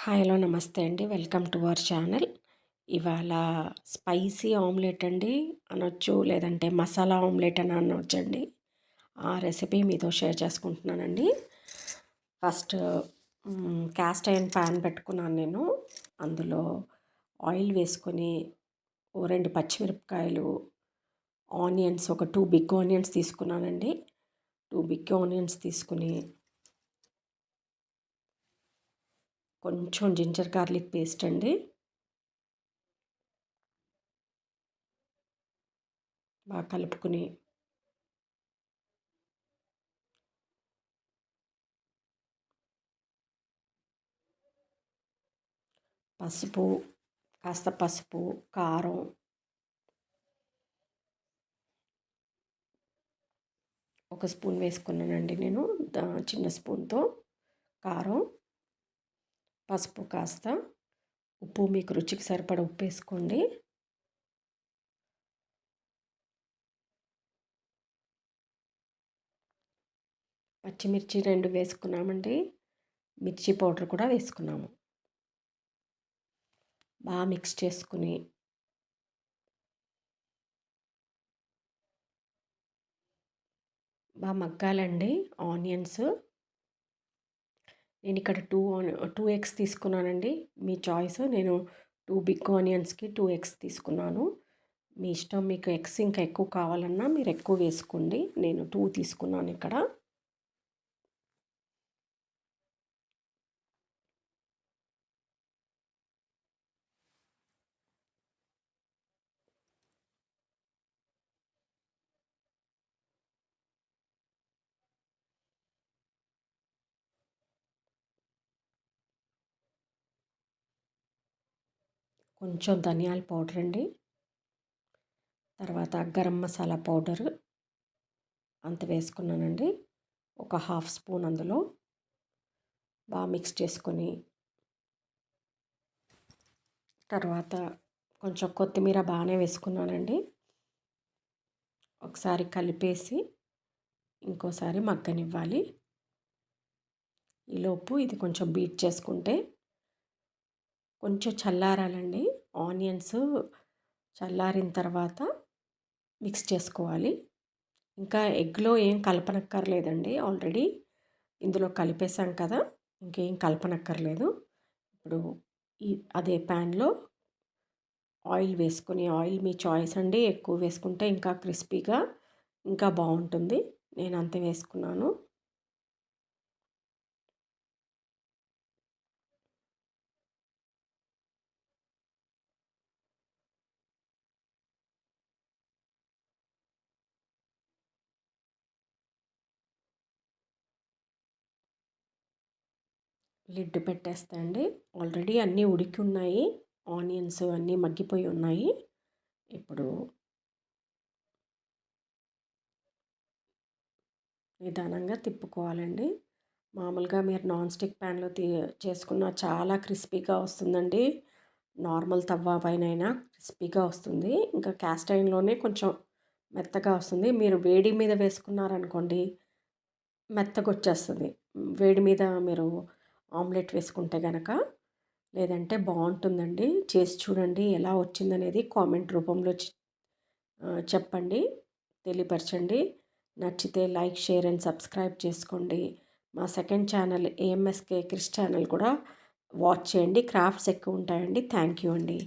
Hi hello నమస్తే అండి. Welcome to our channel. ఇవాళ స్పైసీ ఆమ్లెట్ అండి అనొచ్చు, లేదంటే మసాలా ఆమ్లెట్ అని అనొచ్చండి. ఆ రెసిపీ మీతో షేర్ చేసుకుంటున్నానండి. ఫస్ట్ క్యాస్ట్ ఐరన్ ప్యాన్ పెట్టుకున్నాను నేను. అందులో ఆయిల్ వేసుకొని ఓ 2 పచ్చిమిరపకాయలు, ఆనియన్స్ ఒక 2 బిగ్ ఆనియన్స్ తీసుకున్నానండి. 2 బిగ్ ఆనియన్స్ తీసుకుని కొంచెం జింజర్ గార్లిక్ పేస్ట్ అండి, బాగా కలుపుకుని పసుపు, కాస్త పసుపు, కారం, ఒక స్పూన్ వేసుకున్నానండి నేను. చిన్న స్పూన్తో కారం, పసుపు కాస్త, ఉప్పు మీకు రుచికి సరిపడ ఉప్పు వేసుకోండి. పచ్చిమిర్చి 2 వేసుకున్నామండి. మిర్చి పౌడర్ కూడా వేసుకున్నాము. బాగా మిక్స్ చేసుకుని బాగా మగ్గాలండి ఆనియన్స్. నేను ఇక్కడ 2 ఎగ్స్ తీసుకున్నానండి. మీ చాయిస్. నేను 2 బిగ్ ఆనియన్స్కి 2 ఎగ్స్ తీసుకున్నాను. మీ ఇష్టం, మీకు ఎగ్స్ ఇంకా ఎక్కువ కావాలన్నా మీరు ఎక్కువ వేసుకోండి. నేను 2 తీసుకున్నాను ఇక్కడ. కొంచెం ధనియాల పౌడర్ అండి, తర్వాత గరం మసాలా పౌడర్ అంత వేసుకున్నానండి. ఒక 1/2 స్పూన్ అందులో బాగా మిక్స్ చేసుకొని, తర్వాత కొంచెం కొత్తిమీర బాగానే వేసుకున్నానండి. ఒకసారి కలిపేసి ఇంకోసారి మగ్గనివ్వాలి. ఈలోపు ఇది కొంచెం బీట్ చేసుకుంటే కొంచెం చల్లారాలండి. ఆనియన్స్ చల్లారిన తర్వాత మిక్స్ చేసుకోవాలి. ఇంకా ఎగ్లో ఏం కలపనక్కర్లేదండి. ఆల్రెడీ ఇందులో కలిపేసాం కదా, ఇంకేం కలపనక్కర్లేదు. ఇప్పుడు అదే ప్యాన్లో ఆయిల్ వేసుకొని, ఆయిల్ మీ చాయిస్ అండి. ఎక్కువ వేసుకుంటే ఇంకా క్రిస్పీగా ఇంకా బాగుంటుంది. నేను అంతే వేసుకున్నాను. లిడ్ పెట్టేస్తా అండి. ఆల్రెడీ అన్నీ ఉడికి ఉన్నాయి. ఆనియన్స్ అన్నీ మగ్గిపోయి ఉన్నాయి. ఇప్పుడు నిదానంగా తిప్పుకోవాలండి. మామూలుగా మీరు నాన్ స్టిక్ ప్యాన్లో చేసుకున్న చాలా క్రిస్పీగా వస్తుందండి. నార్మల్ తవ్వ పైనైనా క్రిస్పీగా వస్తుంది. ఇంకా క్యాస్ట్ ఐరన్లోనే కొంచెం మెత్తగా వస్తుంది. మీరు వేడి మీద వేసుకున్నారనుకోండి, మెత్తగా వచ్చేస్తుంది. వేడి మీద మీరు ఆమ్లెట్ వేసుకుంటే గనక. లేదంటే బాగుంటుందండి. చేసి చూడండి, ఎలా వచ్చిందనేది కామెంట్ రూపంలో చెప్పండి, తెలియపరచండి. నచ్చితే లైక్, షేర్ అండ్ సబ్స్క్రైబ్ చేసుకోండి. మా సెకండ్ ఛానల్ ఏఎంఎస్కే క్రిస్ ఛానల్ కూడా వాచ్ చేయండి. క్రాఫ్ట్స్ ఎక్కువ ఉంటాయండి. థ్యాంక్ యూ అండి.